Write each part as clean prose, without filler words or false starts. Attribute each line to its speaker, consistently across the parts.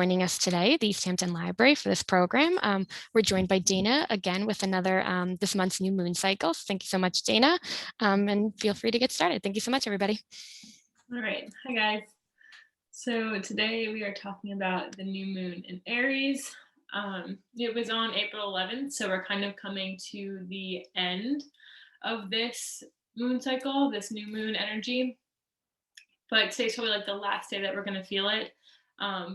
Speaker 1: Joining us today, the East Hampton Library, for this program. We're joined by Dana again with another this month's new moon cycle. So thank you so much, Dana, and feel free to get started. Thank you so much, everybody.
Speaker 2: All right. Hi, guys. So today we are talking about the new moon in Aries. It was on April 11th, so we're kind of coming to the end of this moon cycle, this new moon energy. But today's probably like the last day that we're going to feel it.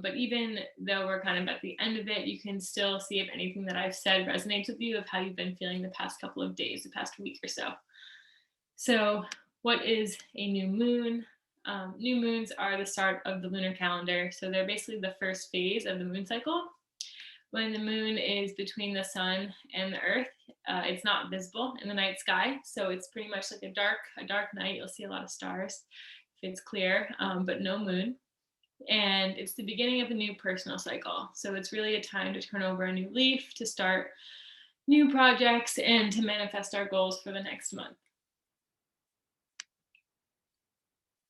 Speaker 2: But even though we're kind of at the end of it, you can still see if anything that I've said resonates with you of how you've been feeling the past couple of days, the past week or so. So what is a new moon? New moons are the start of the lunar calendar. So they're basically the first phase of the moon cycle. When the moon is between the sun and the earth, it's not visible in the night sky. So it's pretty much like a dark night. You'll see a lot of stars if it's clear, but no moon. And it's the beginning of a new personal cycle. So it's really a time to turn over a new leaf, to start new projects, and to manifest our goals for the next month.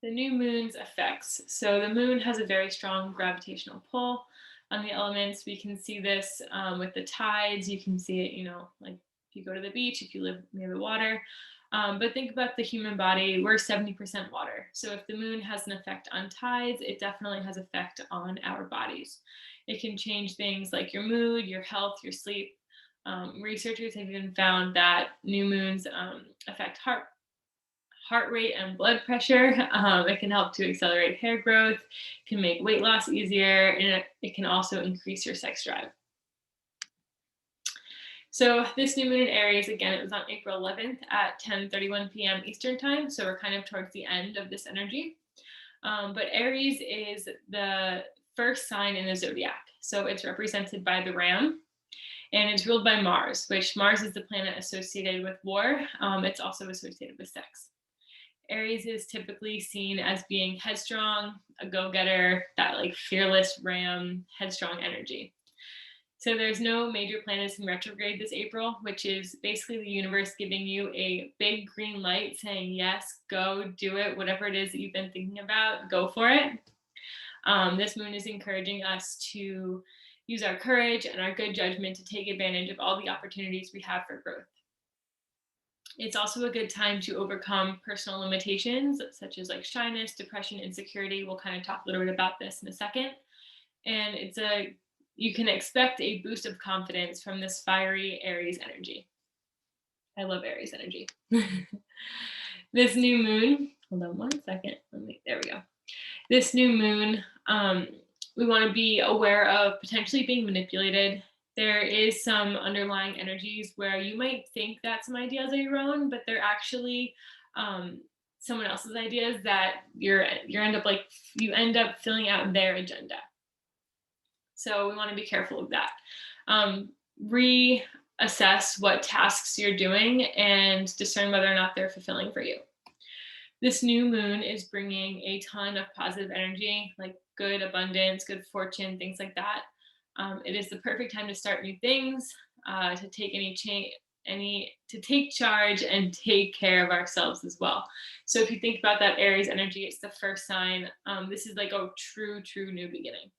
Speaker 2: The new moon's effects. So the moon has a very strong gravitational pull on the elements. We can see this with the tides. You can see it, like if you go to the beach, if you live near the water. But think about the human body. We're 70% water. So if the moon has an effect on tides, it definitely has effect on our bodies. It can change things like your mood, your health, your sleep. Researchers have even found that new moons affect heart rate and blood pressure. It can help to accelerate hair growth, can make weight loss easier, and it can also increase your sex drive. So this new moon in Aries, again, it was on April 11th at 10:31 p.m. Eastern time. So we're kind of towards the end of this energy. But Aries is the first sign in the zodiac. So it's represented by the ram, and it's ruled by Mars, which Mars is the planet associated with war. It's also associated with sex. Aries is typically seen as being headstrong, a go-getter, that like fearless ram, headstrong energy. So there's no major planets in retrograde this April, which is basically the universe giving you a big green light saying, yes, go do it. Whatever it is that you've been thinking about, go for it. This moon is encouraging us to use our courage and our good judgment to take advantage of all the opportunities we have for growth. It's also a good time to overcome personal limitations, such as like shyness, depression, insecurity. We'll kind of talk a little bit about this in a second. And you can expect a boost of confidence from this fiery Aries energy. I love Aries energy. This new moon, hold on one second. There we go. This new moon, we want to be aware of potentially being manipulated. There is some underlying energies where you might think that some ideas are your own, but they're actually someone else's ideas that you end up filling out their agenda. So we want to be careful of that. Reassess what tasks you're doing and discern whether or not they're fulfilling for you. This new moon is bringing a ton of positive energy, like good abundance, good fortune, things like that. It is the perfect time to start new things, to take to take charge and take care of ourselves as well. So if you think about that Aries energy, it's the first sign. This is like a true new beginning.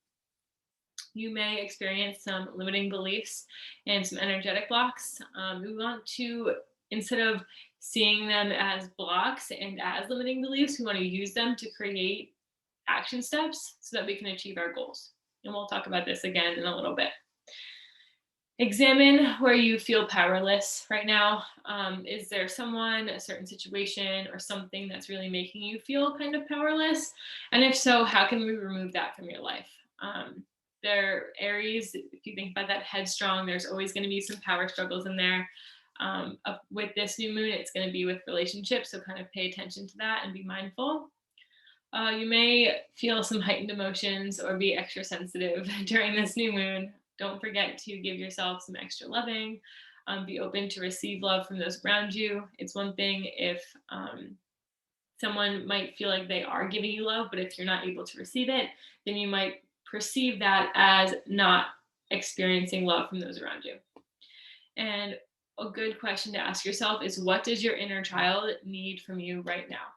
Speaker 2: You may experience some limiting beliefs and some energetic blocks. We want to, instead of seeing them as blocks and as limiting beliefs, we want to use them to create action steps so that we can achieve our goals. And we'll talk about this again in a little bit. Examine where you feel powerless right now. Is there someone, a certain situation, or something that's really making you feel kind of powerless? And if so, how can we remove that from your life? Aries, if you think about that headstrong, there's always going to be some power struggles in there. With this new moon, it's going to be with relationships, so kind of pay attention to that and be mindful. You may feel some heightened emotions or be extra sensitive during this new moon. Don't forget to give yourself some extra loving. Be open to receive love from those around you. It's one thing if someone might feel like they are giving you love, but if you're not able to receive it, then you might perceive that as not experiencing love from those around you. And a good question to ask yourself is, what does your inner child need from you right now?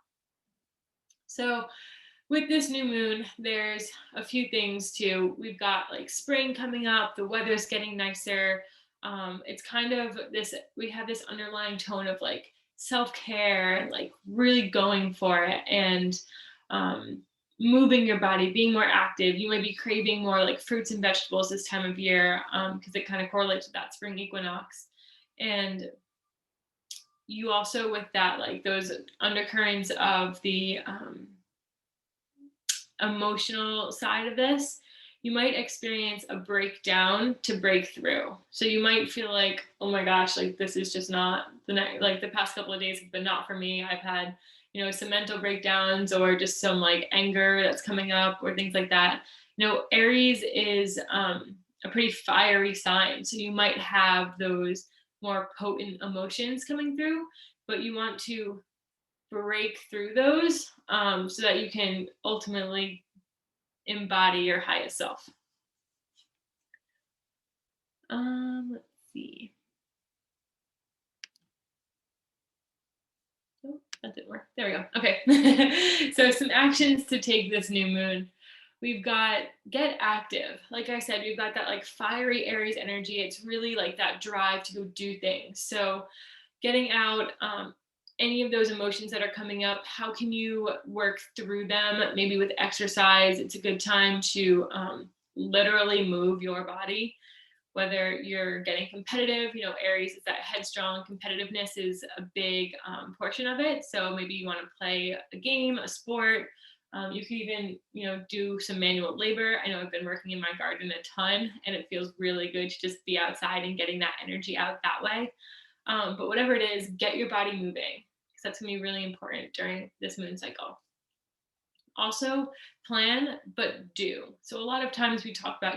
Speaker 2: So with this new moon, there's a few things too. We've got like spring coming up, the weather's getting nicer. It's kind of this, we have this underlying tone of like self-care and like really going for it, and moving your body, being more active. You might be craving more like fruits and vegetables this time of year, because it kind of correlates with that spring equinox. And you also, with that, like those undercurrents of the emotional side of this, you might experience a breakdown to break through. So you might feel like, oh my gosh, like this is just not the next, like the past couple of days have been not for me. I've had, some mental breakdowns or just some like anger that's coming up or things like that. Aries is a pretty fiery sign. So you might have those more potent emotions coming through, but you want to break through those, so that you can ultimately embody your highest self. Let's see. Oh, that didn't work. There we go. Okay. So some actions to take this new moon. We've got get active. Like I said, we've got that like fiery Aries energy. It's really like that drive to go do things. So getting out, any of those emotions that are coming up, how can you work through them? Maybe with exercise. It's a good time to literally move your body. Whether you're getting competitive, Aries is that headstrong. Competitiveness is a big portion of it. So maybe you want to play a game, a sport. You could even, do some manual labor. I know I've been working in my garden a ton, and it feels really good to just be outside and getting that energy out that way. But whatever it is, get your body moving, because that's going to be really important during this moon cycle. Also, plan, but do. So a lot of times we talk about,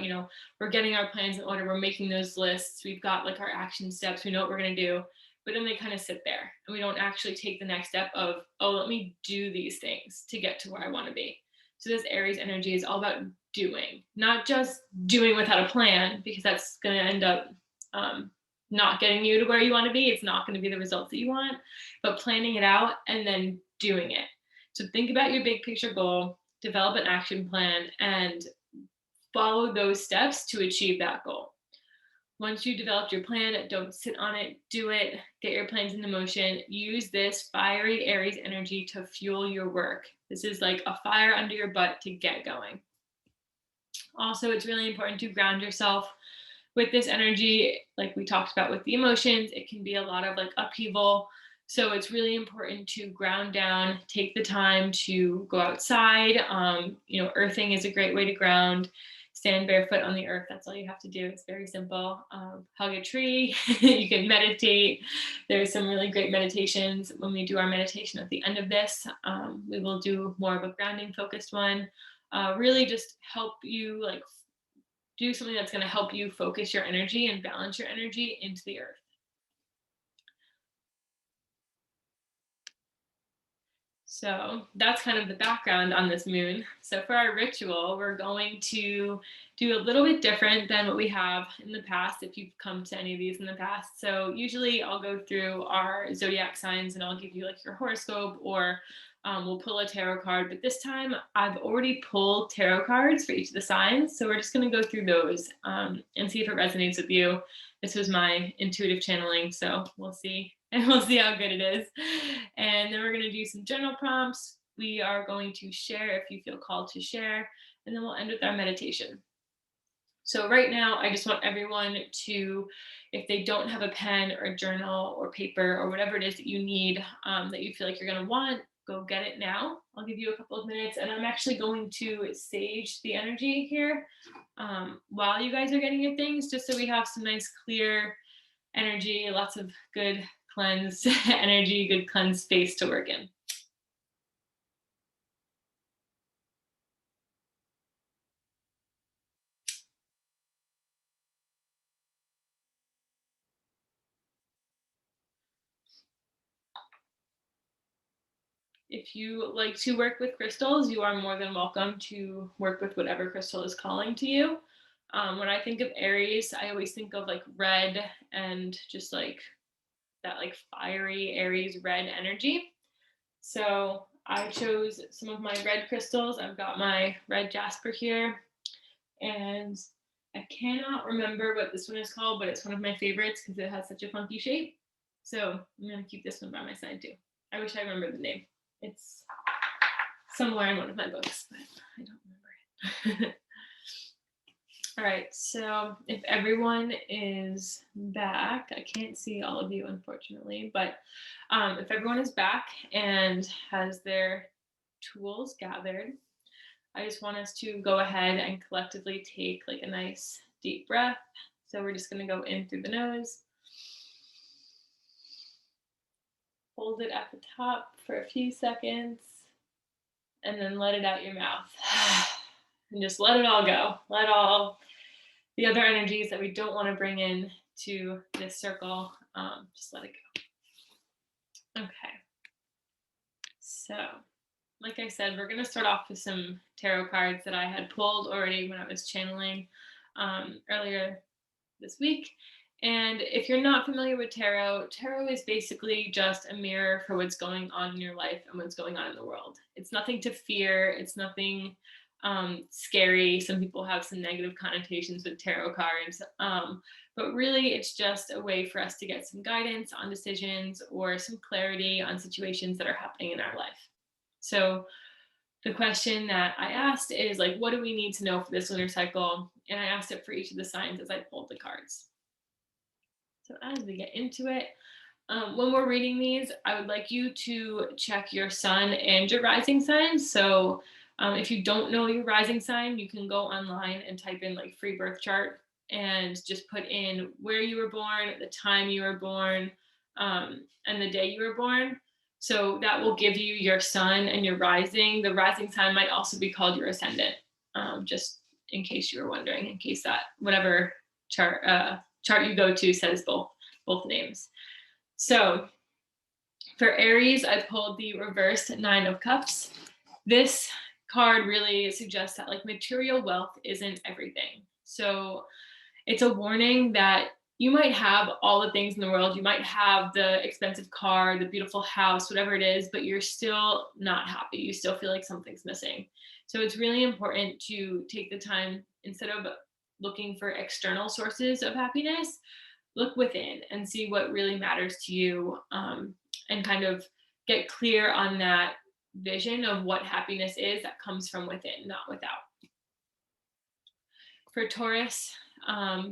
Speaker 2: we're getting our plans in order, we're making those lists, we've got like our action steps, we know what we're going to do, but then they kind of sit there and we don't actually take the next step of, oh, let me do these things to get to where I want to be. So this Aries energy is all about doing, not just doing without a plan, because that's going to end up not getting you to where you want to be. It's not going to be the results that you want, but planning it out and then doing it. So think about your big picture goal, develop an action plan, and follow those steps to achieve that goal. Once you developed your plan, don't sit on it, do it, get your plans into motion. Use this fiery Aries energy to fuel your work. This is like a fire under your butt to get going. Also, it's really important to ground yourself with this energy. Like we talked about with the emotions, it can be a lot of like upheaval. So it's really important to ground down, take the time to go outside. Earthing is a great way to ground. Stand barefoot on the earth. That's all you have to do. It's very simple. Hug a tree. You can meditate. There's some really great meditations. When we do our meditation at the end of this, we will do more of a grounding focused one. Really just help you like do something that's going to help you focus your energy and balance your energy into the earth. So that's kind of the background on this moon. So for our ritual, we're going to do a little bit different than what we have in the past, if you've come to any of these in the past. So usually I'll go through our zodiac signs and I'll give you like your horoscope, or we'll pull a tarot card. But this time I've already pulled tarot cards for each of the signs. So we're just going to go through those and see if it resonates with you. This was my intuitive channeling, so we'll see. And we'll see how good it is. And then we're going to do some journal prompts. We are going to share if you feel called to share. And then we'll end with our meditation. So right now, I just want everyone to, if they don't have a pen or a journal or paper or whatever it is that you need, that you feel like you're going to want, go get it now. I'll give you a couple of minutes, and I'm actually going to sage the energy here while you guys are getting your things, just so we have some nice clear energy, lots of good cleansed energy, good cleansed space to work in. If you like to work with crystals, you are more than welcome to work with whatever crystal is calling to you. When I think of Aries, I always think of like red and just like that like fiery Aries red energy. So I chose some of my red crystals. I've got my red jasper here, and I cannot remember what this one is called, but it's one of my favorites because it has such a funky shape. So I'm going to keep this one by my side too. I wish I remembered the name. It's somewhere in one of my books, but I don't remember it. All right, so if everyone is back, I can't see all of you, unfortunately, but if everyone is back and has their tools gathered, I just want us to go ahead and collectively take like a nice deep breath. So we're just going to go in through the nose, hold it at the top for a few seconds, and then let it out your mouth. And just let it all go. Let all the other energies that we don't want to bring in to this circle, just let it go. Okay. So, like I said, we're going to start off with some tarot cards that I had pulled already when I was channeling earlier this week. And if you're not familiar with tarot, tarot is basically just a mirror for what's going on in your life and what's going on in the world. It's nothing to fear. It's nothing scary. Some people have some negative connotations with tarot cards, but really it's just a way for us to get some guidance on decisions or some clarity on situations that are happening in our life. So the question that I asked is like, what do we need to know for this lunar cycle? And I asked it for each of the signs as I pulled the cards. So as we get into it, when we're reading these, I would like you to check your sun and your rising sign. So if you don't know your rising sign, you can go online and type in like free birth chart and just put in where you were born, the time you were born, and the day you were born. So that will give you your sun and your rising. The rising sign might also be called your ascendant, just in case you were wondering, in case that whatever chart you go to says both names. So for Aries, I pulled the reversed 9 of Cups. This card really suggests that like material wealth isn't everything. So it's a warning that you might have all the things in the world. You might have the expensive car, the beautiful house, whatever it is, but you're still not happy. You still feel like something's missing. So it's really important to take the time, instead of looking for external sources of happiness, look within and see what really matters to you, and kind of get clear on that vision of what happiness is that comes from within, not without. For Taurus,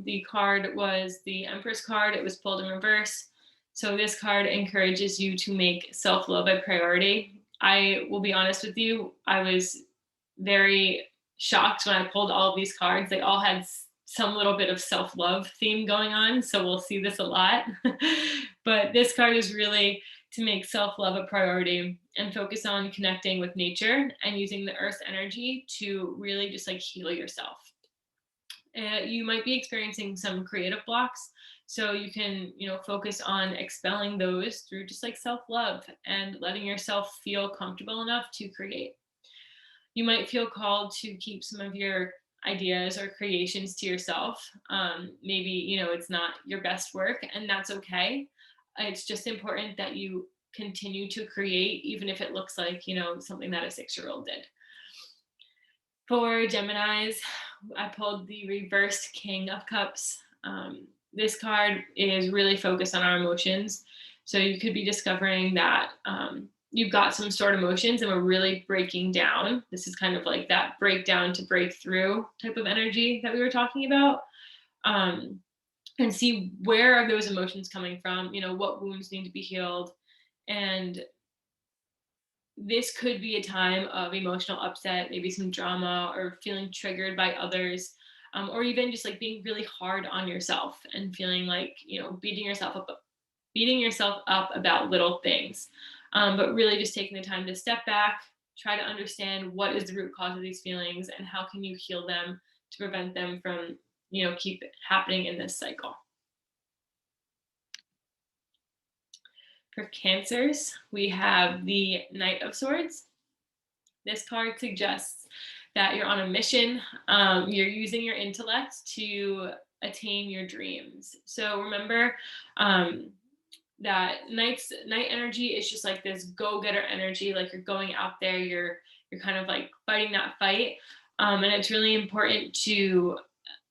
Speaker 2: the card was the Empress card. It was pulled in reverse. So this card encourages you to make self-love a priority. I will be honest with you, I was very shocked when I pulled all of these cards. They all had some little bit of self-love theme going on, so we'll see this a lot. But this card is really to make self-love a priority and focus on connecting with nature and using the earth's energy to really just like heal yourself. You might be experiencing some creative blocks, so you can focus on expelling those through just like self-love and letting yourself feel comfortable enough to create. You might feel called to keep some of your ideas or creations to yourself. Maybe it's not your best work, and that's okay. It's just important that you continue to create, even if it looks like something that a 6-year-old did. For Geminis, I pulled the reversed King of Cups. This card is really focused on our emotions. So you could be discovering that you've got some stored emotions and we're really breaking down. This is kind of like that breakdown to breakthrough type of energy that we were talking about. And see, where are those emotions coming from? What wounds need to be healed? And this could be a time of emotional upset, maybe some drama or feeling triggered by others, or even just like being really hard on yourself and feeling like, beating yourself up about little things. But really just taking the time to step back, try to understand what is the root cause of these feelings and how can you heal them to prevent them from, keep happening in this cycle. For Cancers, we have the Knight of Swords. This card suggests that you're on a mission. You're using your intellect to attain your dreams. So remember, that night energy is just like this go-getter energy, like you're going out there, you're kind of like fighting that fight. And it's really important to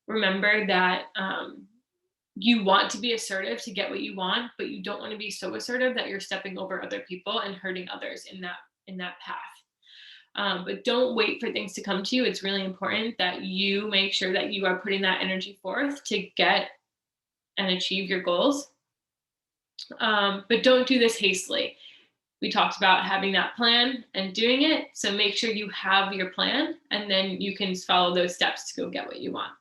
Speaker 2: remember that you want to be assertive to get what you want, but you don't want to be so assertive that you're stepping over other people and hurting others in that path. But don't wait for things to come to you. It's really important that you make sure that you are putting that energy forth to get and achieve your goals. But don't do this hastily. We talked about having that plan and doing it. So make sure you have your plan, and then you can follow those steps to go get what you want.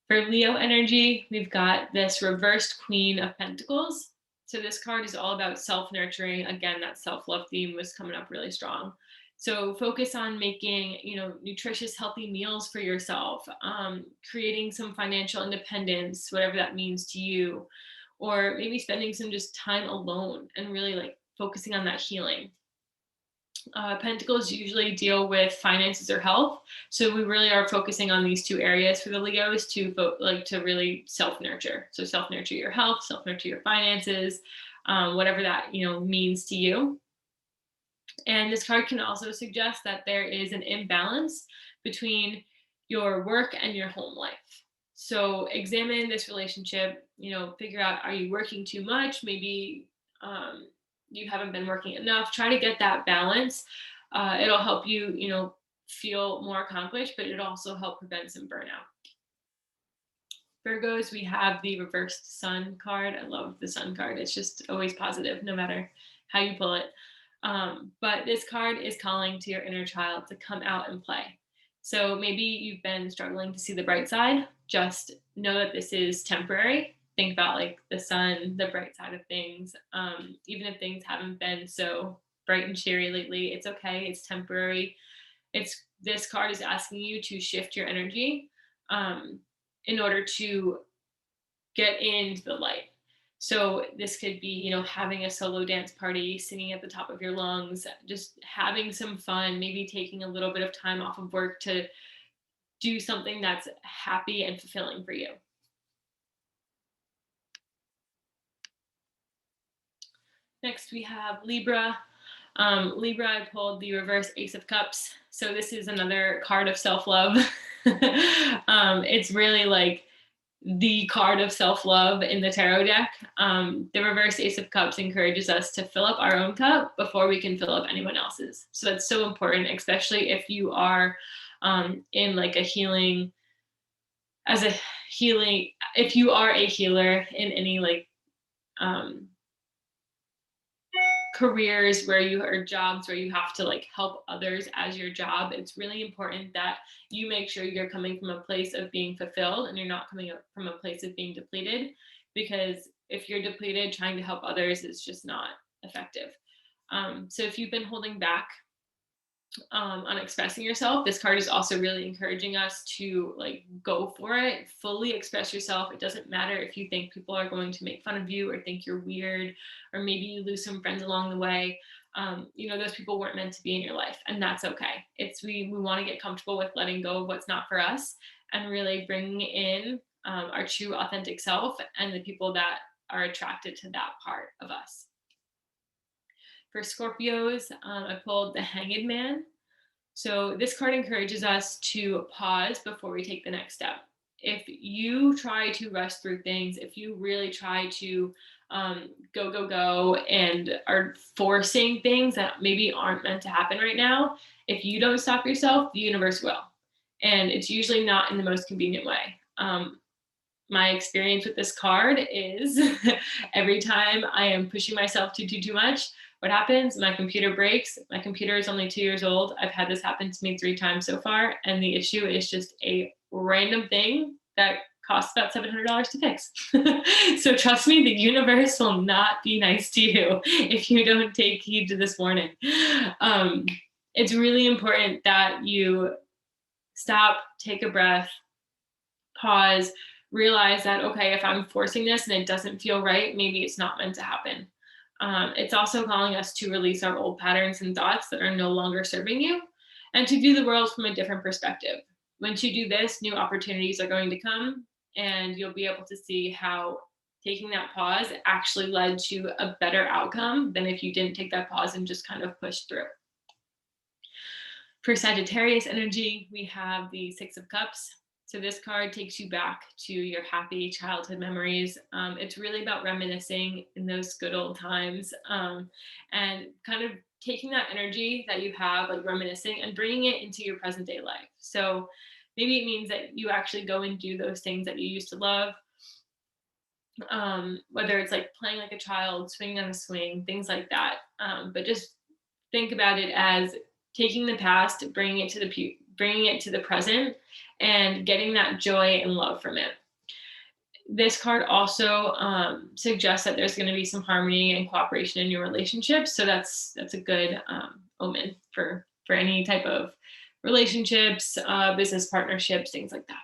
Speaker 2: For Leo energy, we've got this reversed Queen of Pentacles. So this card is all about self-nurturing. Again, that self-love theme was coming up really strong. So focus on making, nutritious, healthy meals for yourself, creating some financial independence, whatever that means to you, or maybe spending some just time alone and really like focusing on that healing. Pentacles usually deal with finances or health, so we really are focusing on these two areas for the Leos to really self-nurture. So self-nurture your health, self-nurture your finances, whatever that means to you. And this card can also suggest that there is an imbalance between your work and your home life. So examine this relationship. Figure out, are you working too much? Maybe you haven't been working enough. Try to get that balance. It'll help you, feel more accomplished, but it'll also help prevent some burnout. Virgos, we have the reversed sun card. I love the sun card. It's just always positive, no matter how you pull it. But this card is calling to your inner child to come out and play. So maybe you've been struggling to see the bright side. Just know that this is temporary. Think about like the sun, the bright side of things. Even if things haven't been so bright and cheery lately, it's okay. It's temporary. This card is asking you to shift your energy in order to get into the light. So this could be, having a solo dance party, singing at the top of your lungs, just having some fun, maybe taking a little bit of time off of work to do something that's happy and fulfilling for you. Next, we have Libra. Libra, I pulled the reverse Ace of Cups. So this is another card of self-love. It's really like the card of self-love in the tarot deck. The reverse Ace of Cups encourages us to fill up our own cup before we can fill up anyone else's. So that's so important, especially if you are in like a healing, if you are a healer in any like careers or jobs where you have to like help others as your job. It's really important that you make sure you're coming from a place of being fulfilled and you're not coming up from a place of being depleted, because if you're depleted, trying to help others is just not effective. So if you've been holding back on expressing yourself, this card is also really encouraging us to like go for it, fully express yourself. It doesn't matter if you think people are going to make fun of you or think you're weird, or maybe you lose some friends along the way. Those people weren't meant to be in your life, and that's okay. We want to get comfortable with letting go of what's not for us and really bringing in our true authentic self and the people that are attracted to that part of us. For Scorpios, I pulled the Hanged Man. So this card encourages us to pause before we take the next step. If you try to rush through things, if you really try to go and are forcing things that maybe aren't meant to happen right now, if you don't stop yourself, the universe will. And it's usually not in the most convenient way. My experience with this card is every time I am pushing myself to do too much, what happens? My computer breaks. My computer is only 2 years old. I've had this happen to me 3 times so far. And the issue is just a random thing that costs about $700 to fix. So trust me, the universe will not be nice to you if you don't take heed to this warning. It's really important that you stop, take a breath, pause, realize that, okay, if I'm forcing this and it doesn't feel right, maybe it's not meant to happen. It's also calling us to release our old patterns and thoughts that are no longer serving you, and to view the world from a different perspective. Once you do this, new opportunities are going to come, and you'll be able to see how taking that pause actually led to a better outcome than if you didn't take that pause and just kind of pushed through. For Sagittarius energy, we have the Six of Cups. So this card takes you back to your happy childhood memories. It's really about reminiscing in those good old times, and kind of taking that energy that you have, like reminiscing, and bringing it into your present day life. So maybe it means that you actually go and do those things that you used to love, whether it's like playing like a child, swinging on a swing, things like that. But just think about it as taking the past, bringing it to the present, and getting that joy and love from it. This card also suggests that there's going to be some harmony and cooperation in your relationships. So that's a good omen for any type of relationships, business partnerships, things like that.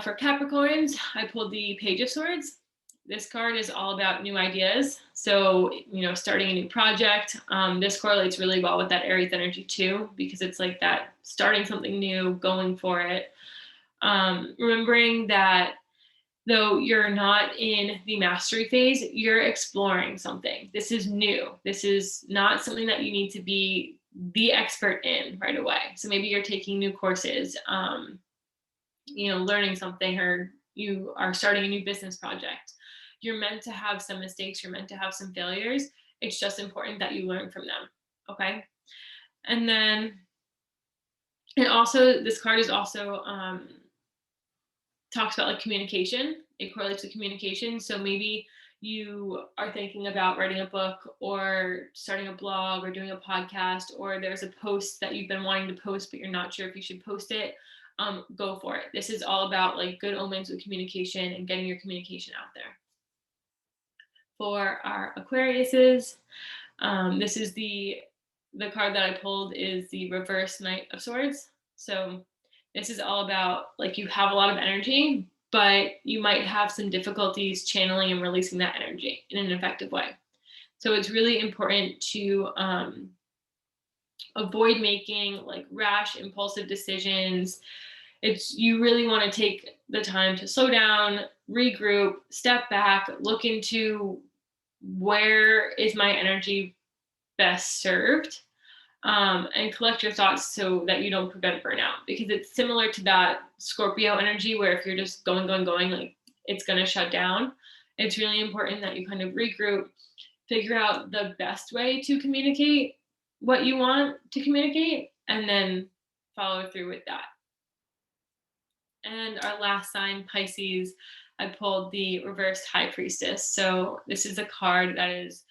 Speaker 2: For Capricorns, I pulled the Page of Swords. This card is all about new ideas. So, starting a new project. This correlates really well with that Aries energy too, because it's like that starting something new, going for it. Remembering that though you're not in the mastery phase, you're exploring something. This is new. This is not something that you need to be the expert in right away. So maybe you're taking new courses, learning something, or you are starting a new business project. You're meant to have some mistakes. You're meant to have some failures. It's just important that you learn from them. Okay. And then, this card is also talks about like communication. It correlates with communication. So maybe you are thinking about writing a book or starting a blog or doing a podcast, or there's a post that you've been wanting to post, but you're not sure if you should post it. Go for it. This is all about like good omens with communication and getting your communication out there. For our Aquariuses, this is the card that I pulled is the reverse Knight of Swords. So this is all about like you have a lot of energy, but you might have some difficulties channeling and releasing that energy in an effective way. So it's really important to avoid making like rash, impulsive decisions. You really want to take the time to slow down, regroup, step back, look into where is my energy best served, and collect your thoughts so that you don't prevent burnout, because it's similar to that Scorpio energy where if you're just going, like it's going to shut down. It's really important that you kind of regroup, figure out the best way to communicate what you want to communicate, and then follow through with that. And our last sign, Pisces, I pulled the reversed High Priestess. So this is a card that is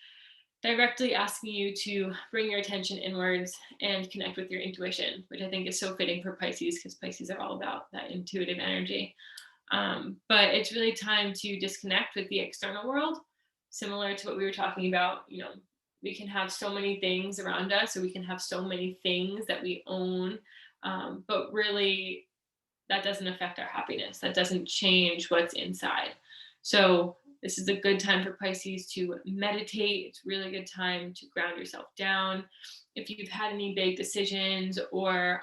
Speaker 2: directly asking you to bring your attention inwards and connect with your intuition, which I think is so fitting for Pisces because Pisces are all about that intuitive energy. But it's really time to disconnect with the external world, similar to what we were talking about. We can have so many things around us, or we can have so many things that we own, but really that doesn't affect our happiness. That doesn't change what's inside. So this is a good time for Pisces to meditate. It's a really good time to ground yourself down. If you've had any big decisions or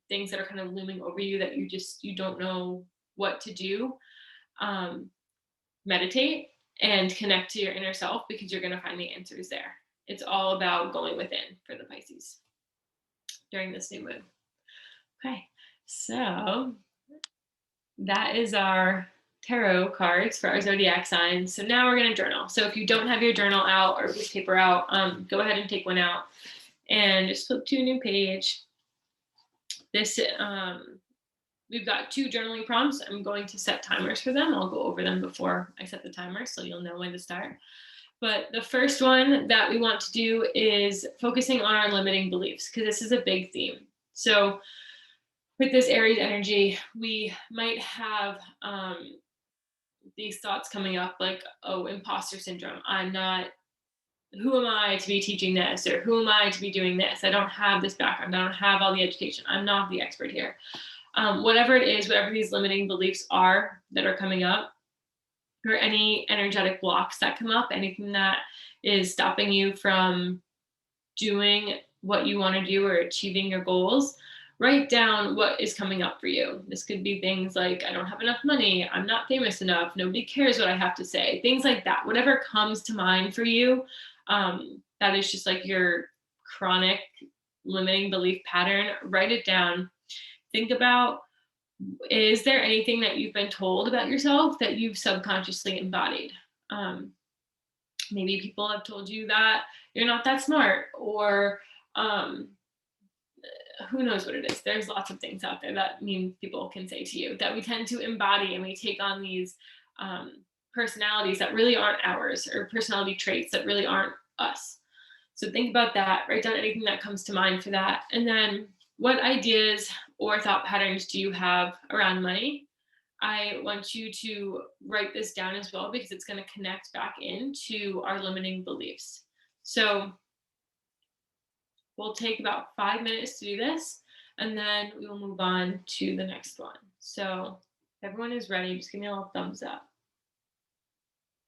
Speaker 2: things that are kind of looming over you that you don't know what to do, meditate and connect to your inner self, because you're going to find the answers there. It's all about going within for the Pisces during this new moon. Okay, so that is our tarot cards for our zodiac signs. So now we're going to journal. So if you don't have your journal out or piece of paper out, go ahead and take one out and just flip to a new page. This we've got 2 journaling prompts. I'm going to set timers for them. I'll go over them before I set the timer so you'll know when to start. But the first one that we want to do is focusing on our limiting beliefs, because this is a big theme. So with this Aries energy, we might have these thoughts coming up like, oh, imposter syndrome. Who am I to be teaching this? Or who am I to be doing this? I don't have this background. I don't have all the education. I'm not the expert here. Whatever it is, whatever these limiting beliefs are that are coming up, or any energetic blocks that come up, anything that is stopping you from doing what you want to do or achieving your goals, write down what is coming up for you. This could be things like, I don't have enough money, I'm not famous enough, nobody cares what I have to say, things like that. Whatever comes to mind for you, that is just like your chronic limiting belief pattern, write it down. Think about, is there anything that you've been told about yourself that you've subconsciously embodied? Maybe people have told you that you're not that smart, or who knows what it is. There's lots of things out there that mean people can say to you that we tend to embody, and we take on these personalities that really aren't ours, or personality traits that really aren't us. So think about that, write down anything that comes to mind for that. And then, what ideas or thought patterns do you have around money? I want you to write this down as well, because it's going to connect back into our limiting beliefs. So we'll take about 5 minutes to do this, and then we will move on to the next one. So if everyone is ready, just give me a little thumbs up.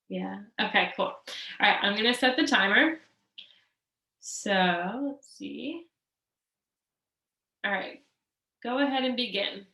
Speaker 2: Yeah. Okay, cool. All right, I'm going to set the timer. So let's see. All right, go ahead and begin.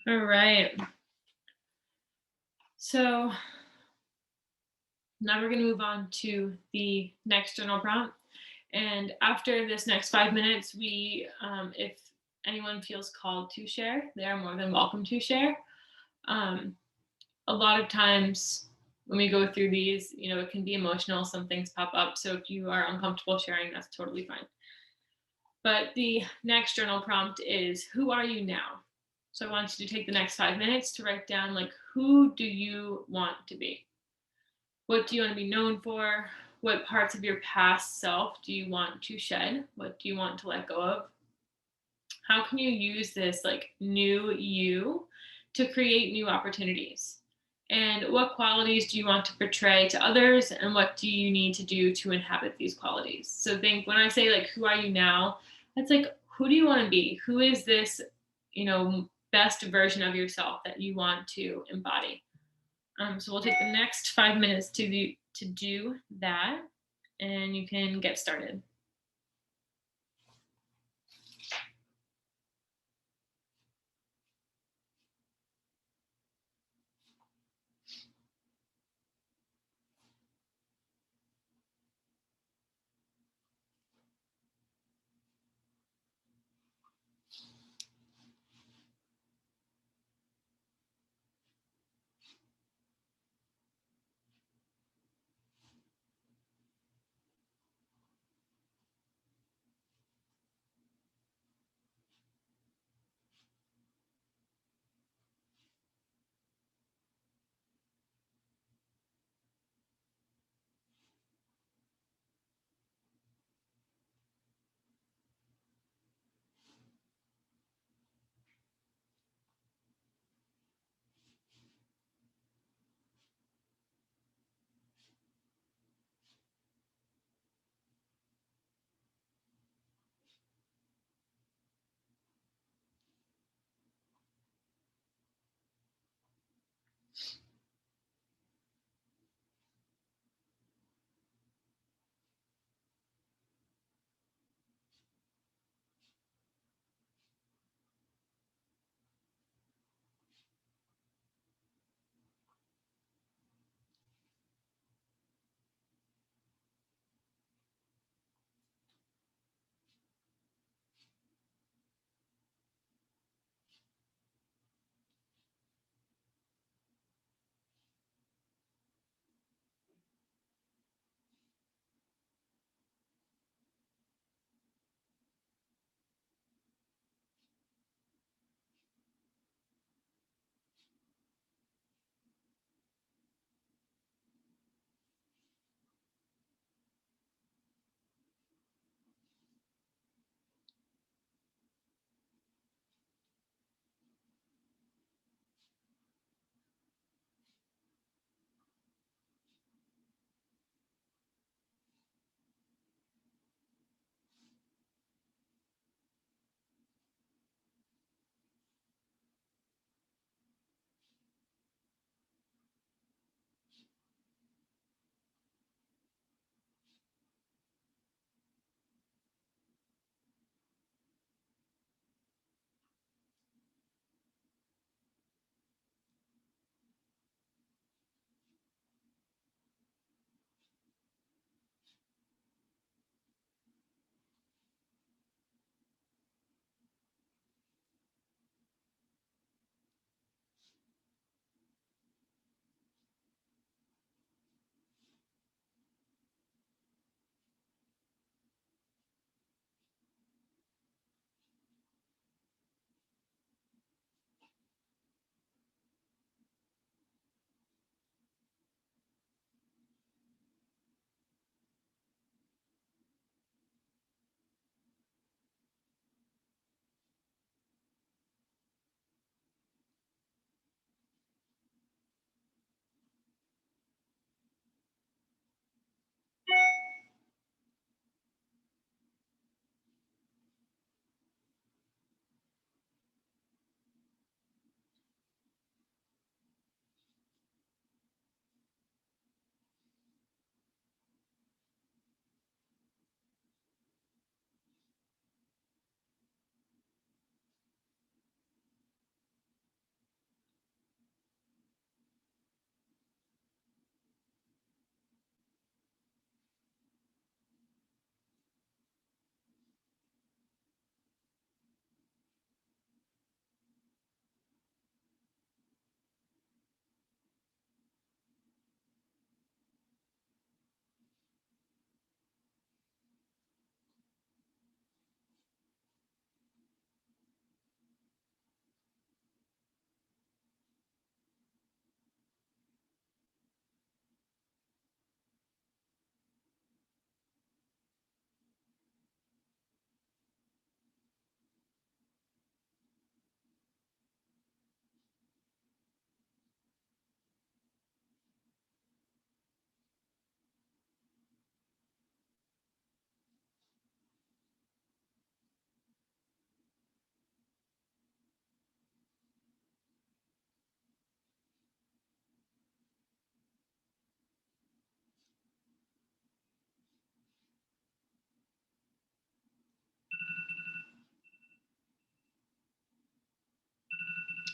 Speaker 2: All right. So now we're going to move on to the next journal prompt. And after this next 5 minutes, if anyone feels called to share, they are more than welcome to share. A lot of times when we go through these, it can be emotional. Some things pop up. So if you are uncomfortable sharing, that's totally fine. But the next journal prompt is, who are you now? So I want you to take the next 5 minutes to write down, like, who do you want to be? What do you want to be known for? What parts of your past self do you want to shed? What do you want to let go of? How can you use this like new you to create new opportunities? And what qualities do you want to portray to others? And what do you need to do to inhabit these qualities? So think, when I say like, who are you now? That's like, who do you want to be? Who is this, best version of yourself that you want to embody? So we'll take the next 5 minutes to do that, and you can get started.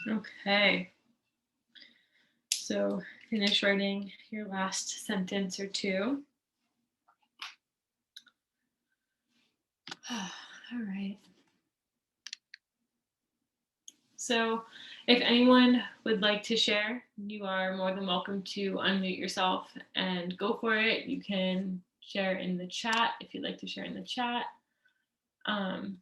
Speaker 2: Okay. So finish writing your last sentence or two. All right. So if anyone would like to share, you are more than welcome to unmute yourself and go for it. You can share in the chat if you'd like to share in the chat. And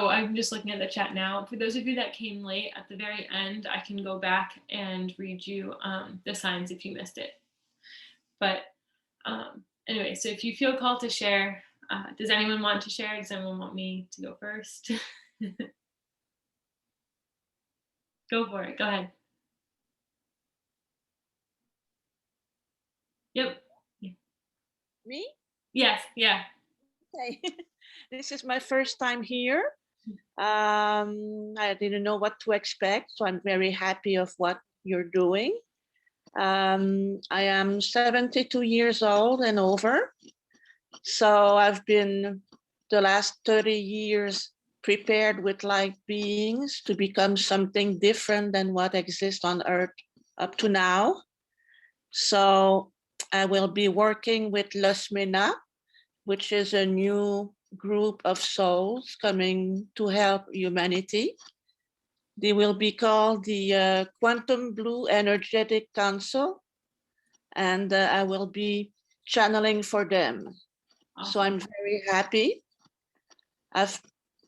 Speaker 2: I'm just looking at the chat now. For those of you that came late, at the very end, I can go back and read you the signs if you missed it. But anyway, so if you feel called to share, does anyone want to share? Does anyone want me to go first? Go for it. Go ahead. Yep.
Speaker 3: Me?
Speaker 2: Yes. Yeah.
Speaker 3: Okay. This is my first time here. I didn't know what to expect, so I'm very happy of what you're doing. I am 72 years old and over. So I've been the last 30 years prepared with light beings to become something different than what exists on Earth up to now. So I will be working with Lasmina, which is a new group of souls coming to help humanity. They will be called the Quantum Blue Energetic Council, and I will be channeling for them. Awesome. So I'm very happy. I've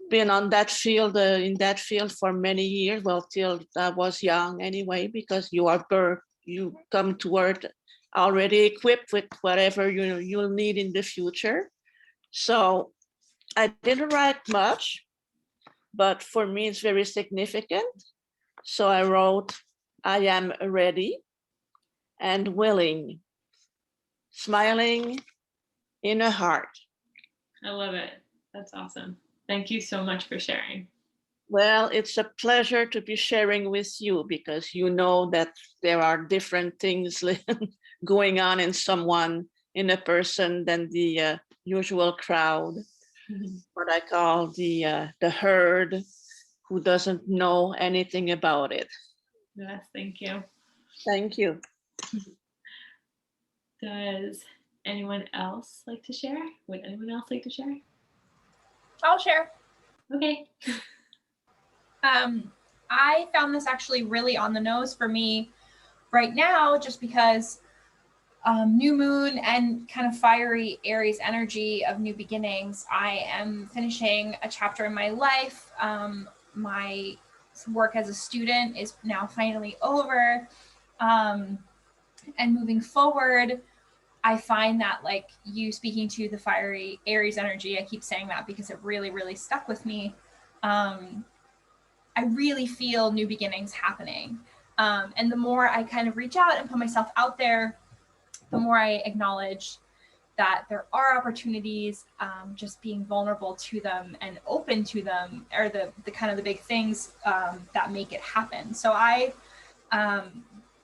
Speaker 3: been on that field, in that field for many years, well, till I was young anyway, because you come to Earth already equipped with whatever you'll need in the future. So I didn't write much, but for me it's very significant. So I wrote, I am ready and willing, smiling in a heart.
Speaker 2: I love it. That's awesome. Thank you so much for sharing.
Speaker 3: Well, it's a pleasure to be sharing with you, because you know that there are different things going on in someone, in a person, than the usual crowd. What I call the herd, who doesn't know anything about it.
Speaker 2: Yes, thank you.
Speaker 3: Thank you.
Speaker 2: Does anyone else like to share? Would anyone else like to share?
Speaker 4: I'll share.
Speaker 2: Okay.
Speaker 4: I found this actually really on the nose for me right now, just because new moon and kind of fiery Aries energy of new beginnings. I am finishing a chapter in my life. My work as a student is now finally over. And moving forward, I find that, like, you speaking to the fiery Aries energy, I keep saying that because it really, really stuck with me. I really feel new beginnings happening. And the more I kind of reach out and put myself out there, the more I acknowledge that there are opportunities, just being vulnerable to them and open to them are the kind of the big things that make it happen. So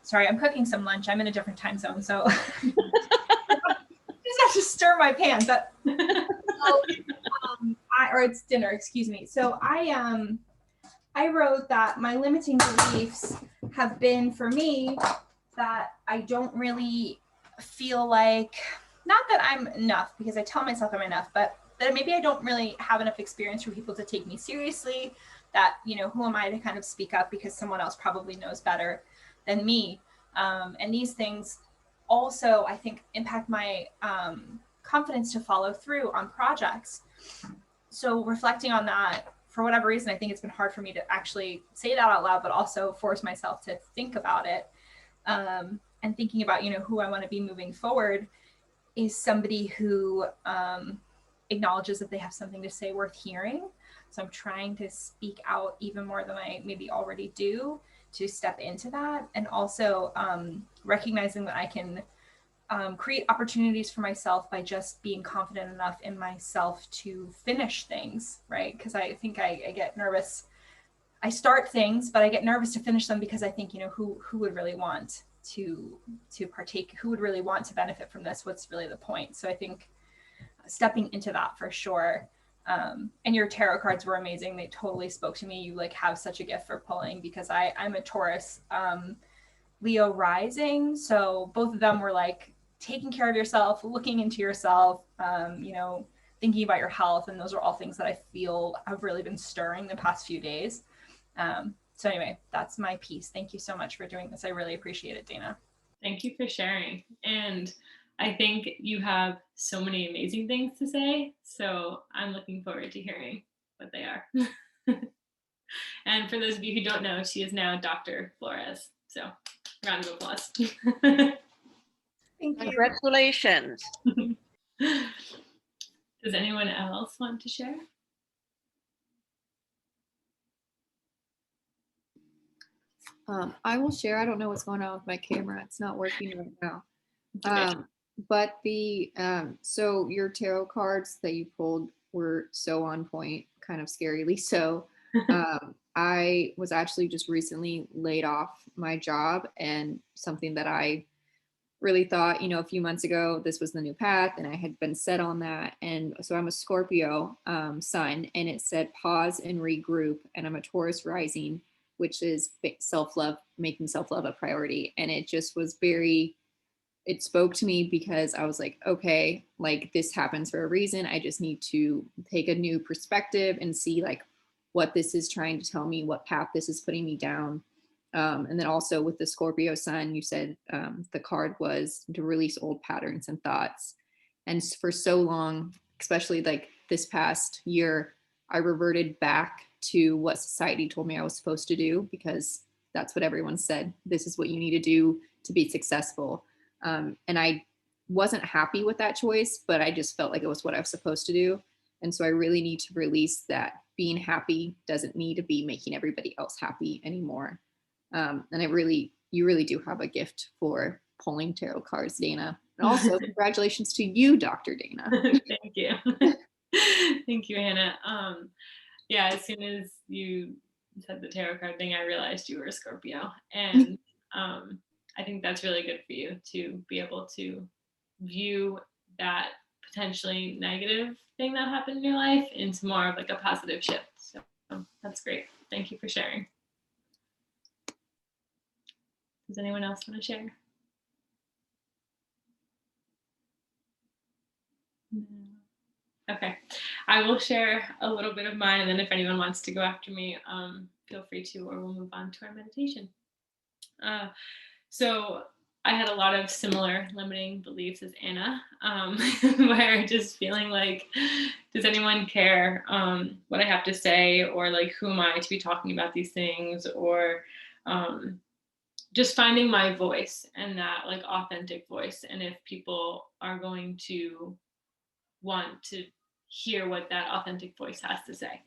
Speaker 4: sorry, I'm cooking some lunch. I'm in a different time zone, so just have to stir my pans. Or it's dinner, excuse me. So I wrote that my limiting beliefs have been, for me, that I don't really feel like, not that I'm enough, because I tell myself I'm enough, but that maybe I don't really have enough experience for people to take me seriously, that, who am I to kind of speak up because someone else probably knows better than me. And these things also, I think, impact my confidence to follow through on projects. So reflecting on that, for whatever reason, I think it's been hard for me to actually say that out loud, but also force myself to think about it. And thinking about, who I want to be moving forward is somebody who acknowledges that they have something to say worth hearing. So I'm trying to speak out even more than I maybe already do, to step into that. And also recognizing that I can create opportunities for myself by just being confident enough in myself to finish things, right? Because I think I get nervous. I start things, but I get nervous to finish them because I think, who would really want to partake, who would really want to benefit from this? What's really the point? So I think stepping into that for sure And your tarot cards were amazing. They totally spoke to me. You like have such a gift for pulling, because I'm a Taurus, Leo rising. So both of them were like taking care of yourself, looking into yourself, you know, thinking about your health. And those are all things that I feel have really been stirring the past few days. So anyway, that's my piece. Thank you so much for doing this. I really appreciate it, Dana.
Speaker 2: Thank you for sharing. And I think you have so many amazing things to say. So I'm looking forward to hearing what they are. And for those of you who don't know, she is now Dr. Flores. So round of applause.
Speaker 4: Thank you.
Speaker 3: Congratulations.
Speaker 2: Does anyone else want to share?
Speaker 5: I will share. I don't know what's going on with my camera. It's not working right now.
Speaker 2: Okay.
Speaker 5: But the so your tarot cards that you pulled were so on point, kind of scarily so. I was actually just recently laid off my job, and something that I really thought, you know, a few months ago, this was the new path, and I had been set on that. And so I'm a Scorpio sun, and it said pause and regroup, and I'm a Taurus rising, which is self-love, making self-love a priority. And it just was very, it spoke to me, because I was like, okay, like this happens for a reason. I just need to take a new perspective and see like what this is trying to tell me, what path this is putting me down. And then also with the Scorpio sun, you said the card was to release old patterns and thoughts. And for so long, especially like this past year, I reverted back to what society told me I was supposed to do, because that's what everyone said. This is what you need to do to be successful. And I wasn't happy with that choice, but I just felt like it was what I was supposed to do. And so I really need to release that being happy doesn't need to be making everybody else happy anymore. And you really do have a gift for pulling tarot cards, Dana. And also congratulations to you, Dr. Dana.
Speaker 2: Thank you. Thank you, Hannah. Yeah, as soon as you said the tarot card thing, I realized you were a Scorpio. And I think that's really good for you to be able to view that potentially negative thing that happened in your life into more of like a positive shift. So that's great. Thank you for sharing. Does anyone else want to share? Okay, I will share a little bit of mine, and then if anyone wants to go after me, feel free to, or we'll move on to our meditation. So I had a lot of similar limiting beliefs as Anna, where just feeling like, does anyone care what I have to say, or like, who am I to be talking about these things, or just finding my voice, and that like authentic voice. And if people are going to want to hear what that authentic voice has to say.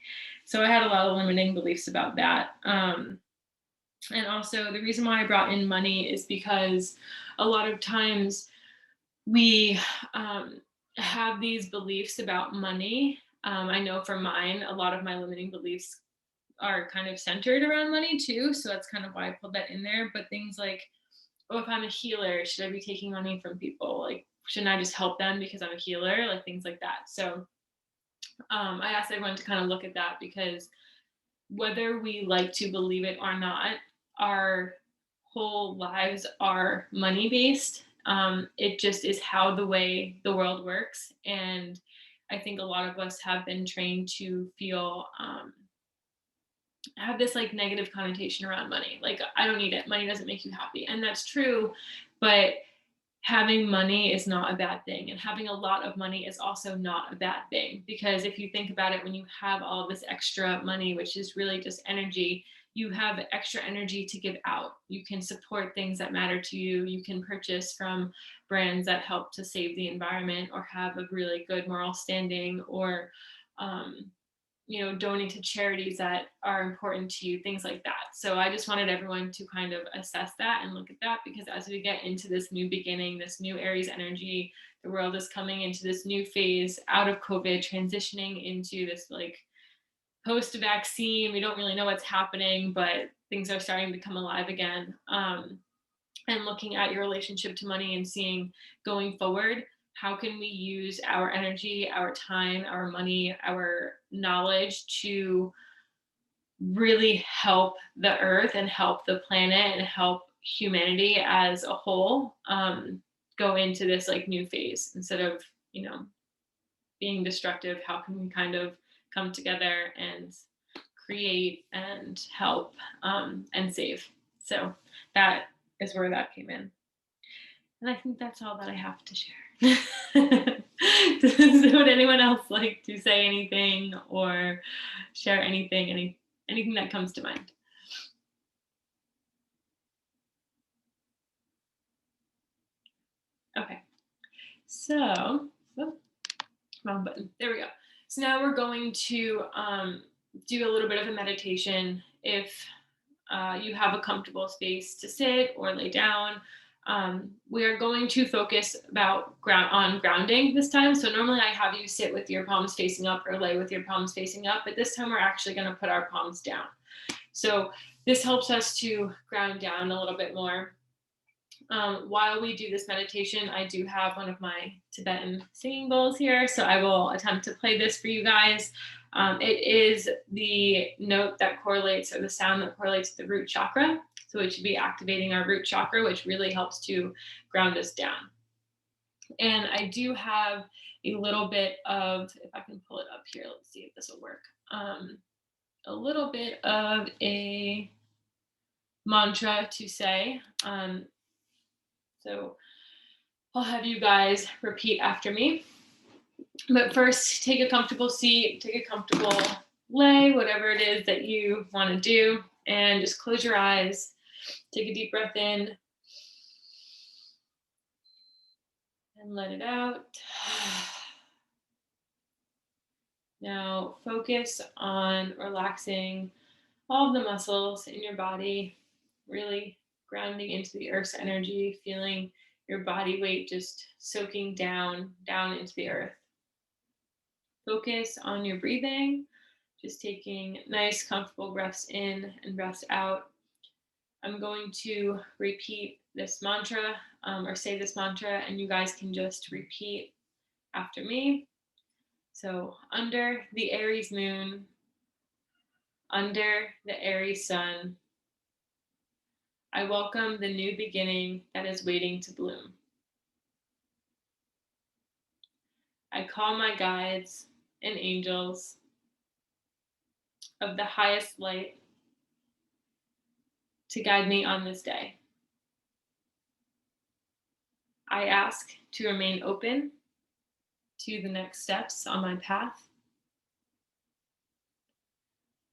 Speaker 2: So I had a lot of limiting beliefs about that. And also the reason why I brought in money is because a lot of times we have these beliefs about money. I know for mine, a lot of my limiting beliefs are kind of centered around money too. So that's kind of why I pulled that in there. But things like, oh, if I'm a healer, should I be taking money from people? Like, shouldn't I just help them because I'm a healer? Like things like that. So I asked everyone to kind of look at that, because whether we like to believe it or not, our whole lives are money based. It just is how the way the world works. And I think a lot of us have been trained to feel have this like negative connotation around money. Like, I don't need it. Money doesn't make you happy. And that's true, but having money is not a bad thing. And having a lot of money is also not a bad thing, because if you think about it, when you have all this extra money, which is really just energy, you have extra energy to give out. You can support things that matter to you. You can purchase from brands that help to save the environment, or have a really good moral standing, or donate to charities that are important to you, things like that. So I just wanted everyone to kind of assess that and look at that, because as we get into this new beginning, this new Aries energy, the world is coming into this new phase out of COVID, transitioning into this like post-vaccine. We don't really know what's happening, but things are starting to come alive again. And looking at your relationship to money and seeing going forward, how can we use our energy, our time, our money, our knowledge to really help the earth and help the planet and help humanity as a whole go into this like new phase instead of, you know, being destructive. How can we kind of come together and create and help and save? So that is where that came in. And I think that's all that I have to share. Would anyone else like to say anything or share anything, anything that comes to mind? Okay, so, wrong button. There we go. So now we're going to do a little bit of a meditation. If you have a comfortable space to sit or lay down, we are going to focus on grounding this time. So normally I have you sit with your palms facing up or lay with your palms facing up, but this time we're actually going to put our palms down. So this helps us to ground down a little bit more. While we do this meditation, I do have one of my Tibetan singing bowls here, so I will attempt to play this for you guys. It is the note that correlates, or the sound that correlates to the root chakra. So it should be activating our root chakra, which really helps to ground us down. And I do have a little bit of, if I can pull it up here, let's see if this will work. A little bit of a mantra to say. So I'll have you guys repeat after me. But first, take a comfortable seat, take a comfortable lay, whatever it is that you want to do, and just close your eyes. Take a deep breath in and let it out. Now focus on relaxing all of the muscles in your body, really grounding into the earth's energy, feeling your body weight just soaking down into the earth. Focus on your breathing, just taking nice, comfortable breaths in and breaths out. I'm going to repeat this mantra or say this mantra, and you guys can just repeat after me. So, under the Aries moon, under the Aries sun, I welcome the new beginning that is waiting to bloom. I call my guides and angels of the highest light to guide me on this day. I ask to remain open to the next steps on my path.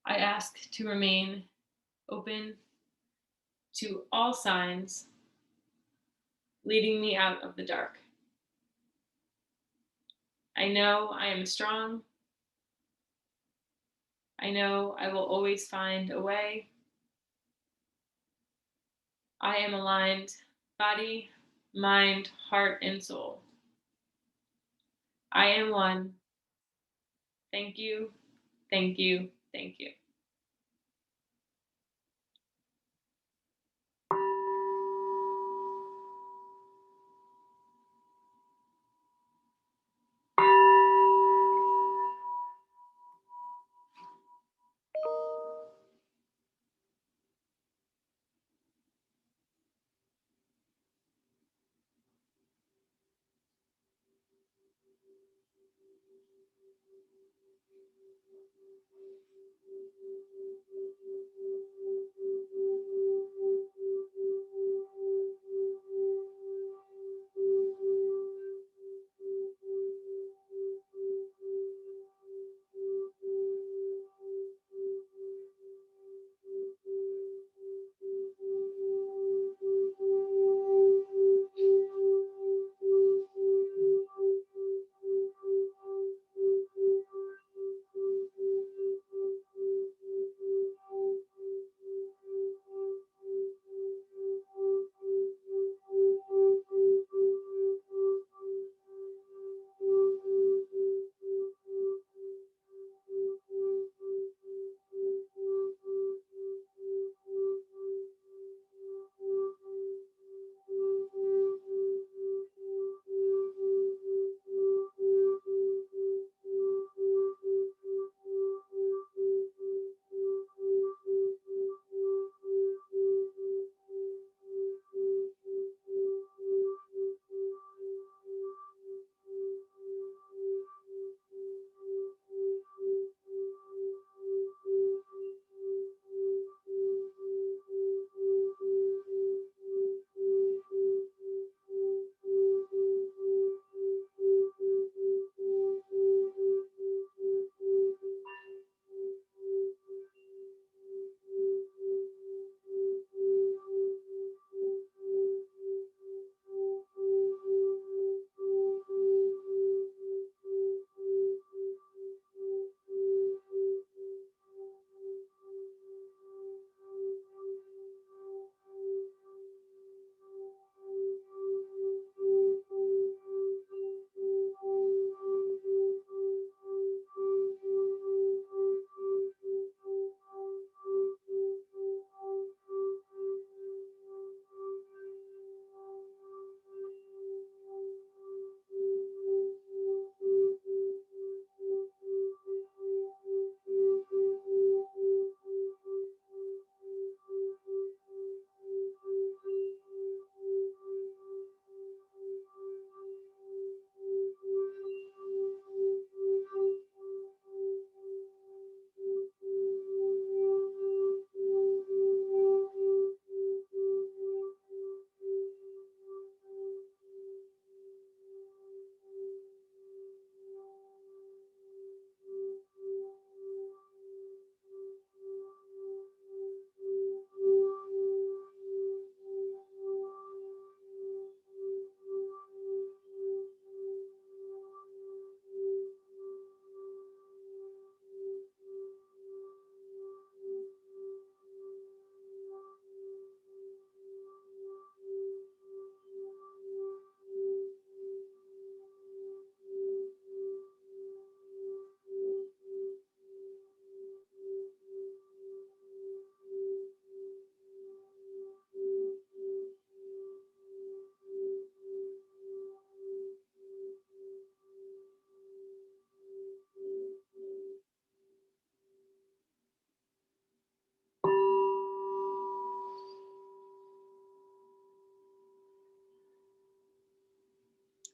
Speaker 2: I ask to remain open to all signs leading me out of the dark. I know I am strong. I know I will always find a way. I am aligned, body, mind, heart, and soul. I am one. Thank you, thank you, thank you.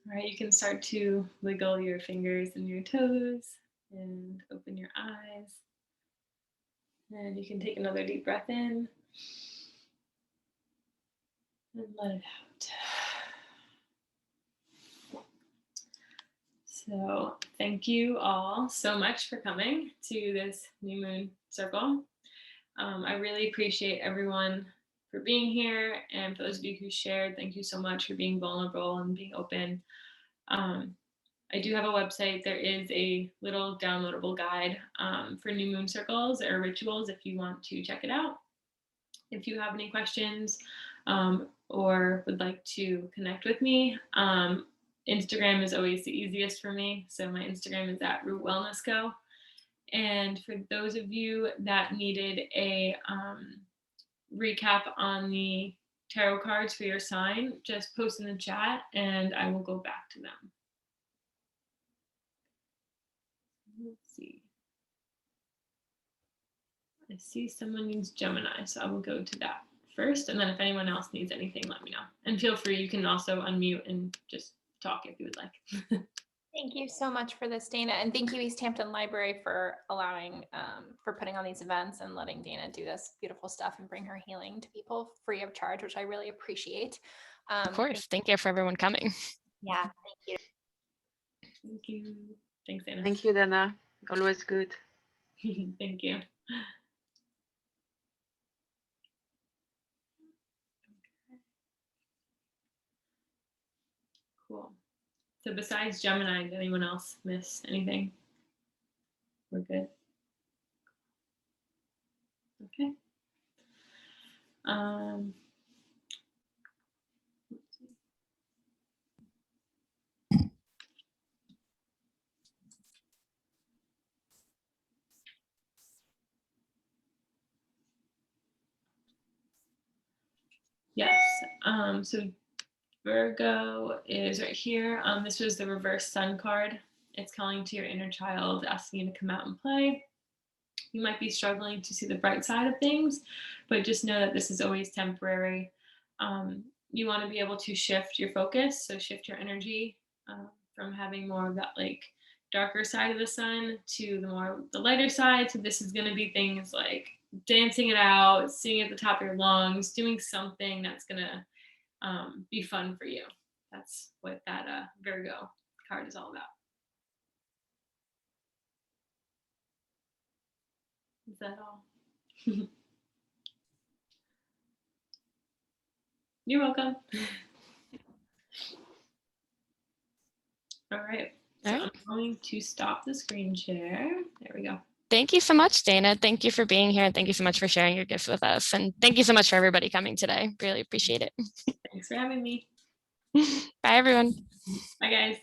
Speaker 2: All right, you can start to wiggle your fingers and your toes and open your eyes. And you can take another deep breath in and let it out. So thank you all so much for coming to this new moon circle. I really appreciate everyone for being here, and for those of you who shared, thank you so much for being vulnerable and being open. I do have a website. There is a little downloadable guide for new moon circles or rituals if you want to check it out. If you have any questions or would like to connect with me, Instagram is always the easiest for me. So my Instagram is @RootWellnessCo. And for those of you that needed a recap on the tarot cards for your sign, just post in the chat and I will go back to them. Let's see. I see someone needs Gemini, so I will go to that first. And then if anyone else needs anything, let me know. And feel free, you can also unmute and just talk if you would like.
Speaker 4: Thank you so much for this, Dana. And thank you, East Hampton Library, for allowing, for putting on these events and letting Dana do this beautiful stuff and bring her healing to people free of charge, which I really appreciate.
Speaker 1: Of course. Thank you for everyone coming.
Speaker 4: Yeah, thank you.
Speaker 2: Thank you. Thanks, Anna.
Speaker 6: Thank you, Dana. Always good.
Speaker 2: Thank you. Cool. So besides Gemini, did anyone else miss anything? We're good. Okay. Let's see. Yes. So Virgo is right here. This was the reverse sun card. It's calling to your inner child, asking you to come out and play. You might be struggling to see the bright side of things, but just know that this is always temporary. You want to be able to shift your focus, so shift your energy from having more of that like darker side of the sun to the lighter side. So this is going to be things like dancing it out, singing at the top of your lungs, doing something that's going to be fun for you. That's what that Virgo card is all about. Is that all? You're welcome. All right. So I'm going to stop the screen share. There we go.
Speaker 1: Thank you so much, Dana. Thank you for being here. And thank you so much for sharing your gifts with us. And thank you so much for everybody coming today. Really appreciate it.
Speaker 2: Thanks for having me.
Speaker 1: Bye, everyone.
Speaker 2: Bye, guys.